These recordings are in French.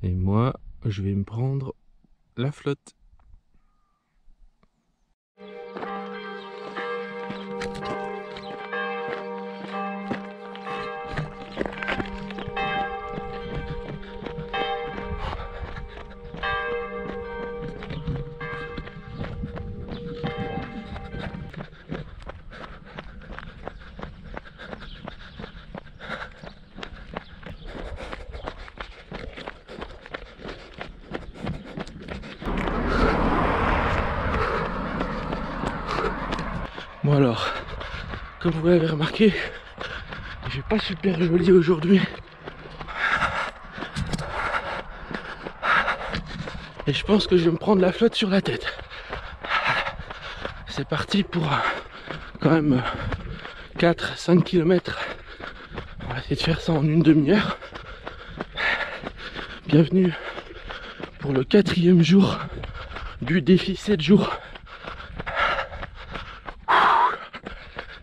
Et moi, je vais me prendre la flotte. Bon alors, comme vous l'avez remarqué, il fait pas super joli aujourd'hui. Et je pense que je vais me prendre la flotte sur la tête. C'est parti pour quand même 4-5 km. On va essayer de faire ça en une demi-heure. Bienvenue pour le 4e jour du défi 7 jours.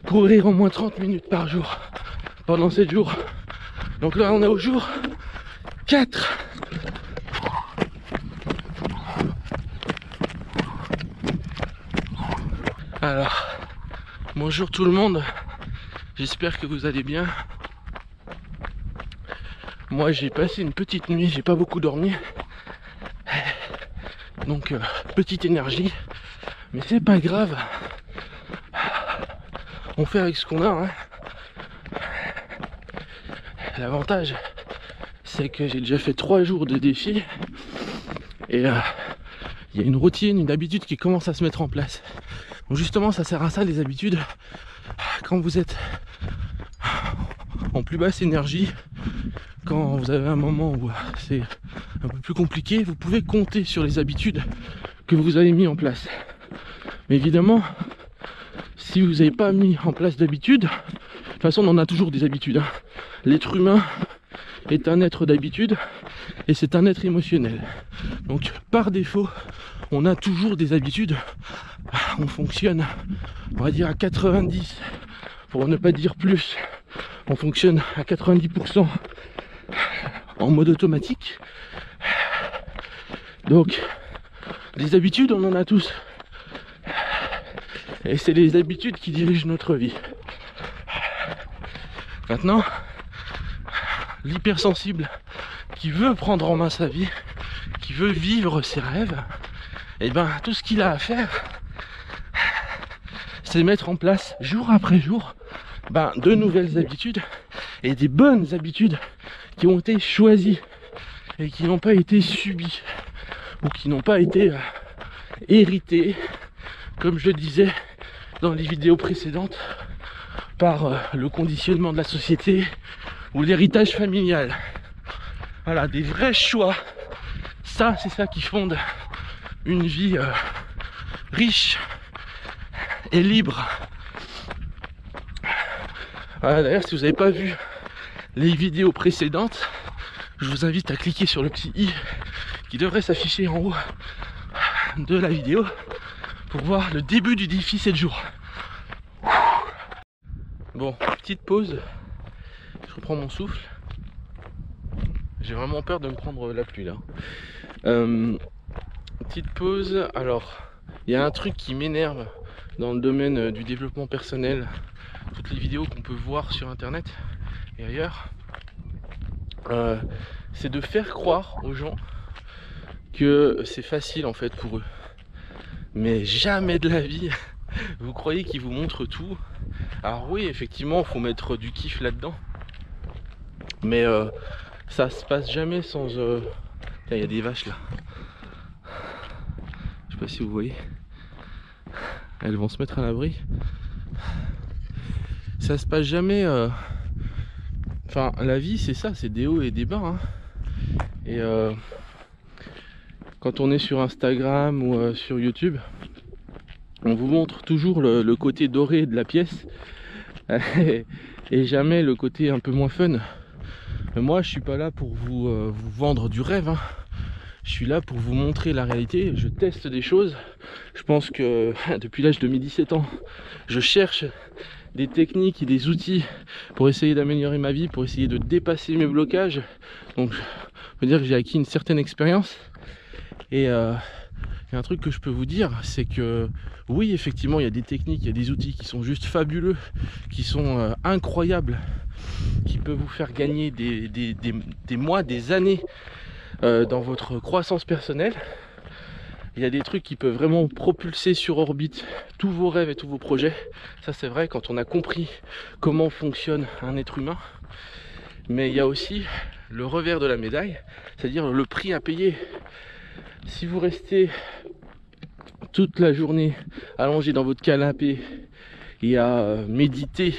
Courir au moins 30 minutes par jour pendant 7 jours. Donc là on est au jour 4. Alors, bonjour tout le monde, j'espère que vous allez bien. Moi j'ai passé une petite nuit, j'ai pas beaucoup dormi. Donc petite énergie, mais c'est pas grave. On fait avec ce qu'on a, hein. L'avantage, c'est que j'ai déjà fait 3 jours de défi et il y a une routine, une habitude qui commence à se mettre en place. Donc justement, ça sert à ça les habitudes. Quand vous êtes en plus basse énergie, quand vous avez un moment où c'est un peu plus compliqué, vous pouvez compter sur les habitudes que vous avez mis en place. Mais évidemment, si vous n'avez pas mis en place d'habitude, de toute façon on en a toujours des habitudes, hein. L'être humain est un être d'habitude et c'est un être émotionnel. Donc par défaut, on a toujours des habitudes. On fonctionne, on va dire à 90, pour ne pas dire plus. On fonctionne à 90% en mode automatique. Donc des habitudes, on en a tous. Et c'est les habitudes qui dirigent notre vie. Maintenant, l'hypersensible qui veut prendre en main sa vie, qui veut vivre ses rêves, et ben tout ce qu'il a à faire, c'est mettre en place jour après jour de nouvelles habitudes et des bonnes habitudes qui ont été choisies et qui n'ont pas été subies ou qui n'ont pas été héritées, comme je le disais dans les vidéos précédentes, par le conditionnement de la société ou l'héritage familial. Voilà, des vrais choix. Ça, c'est ça qui fonde une vie riche et libre. Voilà, d'ailleurs, si vous n'avez pas vu les vidéos précédentes, je vous invite à cliquer sur le petit i qui devrait s'afficher en haut de la vidéo pour voir le début du défi 7 jours. Bon, petite pause, je reprends mon souffle. J'ai vraiment peur de me prendre la pluie là. Petite pause, alors il y a un truc qui m'énerve dans le domaine du développement personnel, toutes les vidéos qu'on peut voir sur internet et ailleurs, c'est de faire croire aux gens que c'est facile en fait pour eux. Mais jamais de la vie, vous croyez qu'ils vous montrent tout. Alors oui, effectivement, il faut mettre du kiff là-dedans. Mais ça se passe jamais sans... Il y a des vaches là. Je sais pas si vous voyez. Elles vont se mettre à l'abri. Ça se passe jamais... Enfin, la vie, c'est ça, c'est des hauts et des bas, hein. Et quand on est sur Instagram ou sur YouTube, on vous montre toujours le côté doré de la pièce et jamais le côté un peu moins fun. Mais moi, je suis pas là pour vous vendre du rêve, hein. Je suis là pour vous montrer la réalité. Je teste des choses. Je pense que depuis l'âge de mes 17 ans, je cherche des techniques et des outils pour essayer d'améliorer ma vie, pour essayer de dépasser mes blocages. Donc on peut dire que j'ai acquis une certaine expérience. Et il y a un truc que je peux vous dire, c'est que oui, effectivement, il y a des techniques, il y a des outils qui sont juste fabuleux, qui sont incroyables, qui peuvent vous faire gagner des mois, des années dans votre croissance personnelle. Il y a des trucs qui peuvent vraiment propulser sur orbite tous vos rêves et tous vos projets. Ça, c'est vrai quand on a compris comment fonctionne un être humain. Mais il y a aussi le revers de la médaille, c'est-à-dire le prix à payer. Si vous restez toute la journée allongé dans votre canapé et à méditer,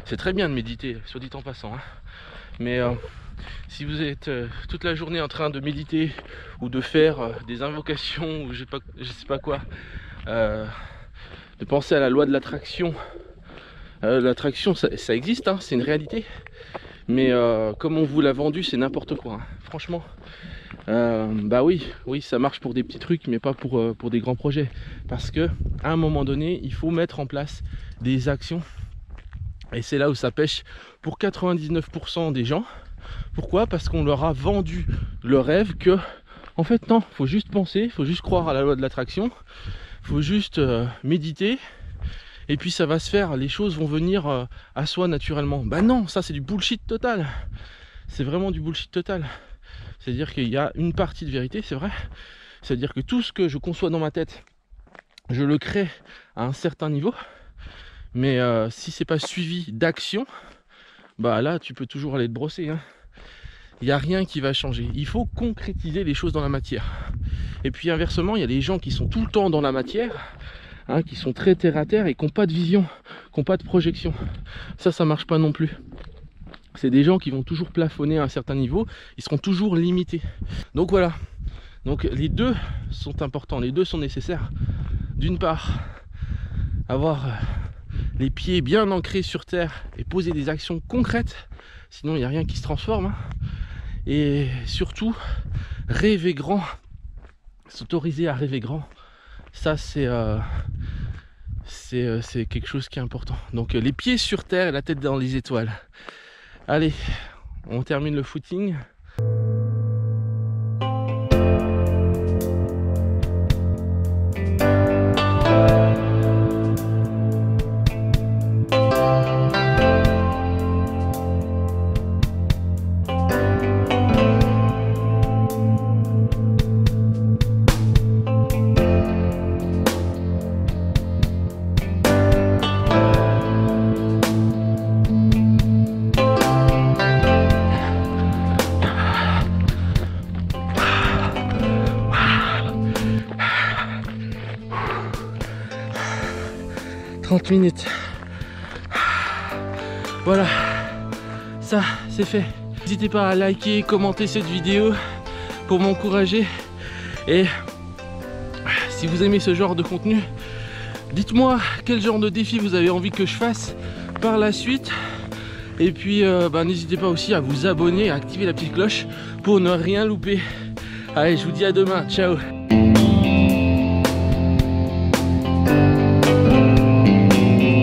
c'est très bien de méditer, soit dit en passant, hein. Mais si vous êtes toute la journée en train de méditer ou de faire des invocations ou je sais pas quoi, de penser à la loi de l'attraction, l'attraction ça existe, hein, c'est une réalité. Mais comme on vous l'a vendu, c'est n'importe quoi, hein. Franchement, bah oui, ça marche pour des petits trucs, mais pas pour des grands projets. Parce que à un moment donné, il faut mettre en place des actions. Et c'est là où ça pêche pour 99% des gens. Pourquoi? Parce qu'on leur a vendu le rêve que, en fait, non, faut juste penser, faut juste croire à la loi de l'attraction, faut juste méditer. Et puis ça va se faire, les choses vont venir à soi naturellement. Bah non, ça c'est du bullshit total. C'est vraiment du bullshit total. C'est-à-dire qu'il y a une partie de vérité, c'est vrai. C'est-à-dire que tout ce que je conçois dans ma tête, je le crée à un certain niveau. Mais si c'est pas suivi d'action, bah là tu peux toujours aller te brosser, hein. Il n'y a rien qui va changer. Il faut concrétiser les choses dans la matière. Et puis inversement, il y a des gens qui sont tout le temps dans la matière, hein, qui sont très terre à terre et qui n'ont pas de vision, qui n'ont pas de projection. Ça marche pas non plus. C'est des gens qui vont toujours plafonner à un certain niveau, ils seront toujours limités. Donc voilà. Donc les deux sont importants, les deux sont nécessaires. D'une part, avoir les pieds bien ancrés sur terre et poser des actions concrètes, sinon il n'y a rien qui se transforme, hein. Et surtout, rêver grand, s'autoriser à rêver grand, ça c'est quelque chose qui est important. Donc les pieds sur terre et la tête dans les étoiles. Allez, on termine le footing. Minutes. Voilà, ça c'est fait. N'hésitez pas à liker, commenter cette vidéo pour m'encourager. Et si vous aimez ce genre de contenu, dites-moi quel genre de défi vous avez envie que je fasse par la suite. Et puis n'hésitez pas aussi à vous abonner, à activer la petite cloche pour ne rien louper. Allez, je vous dis à demain, ciao.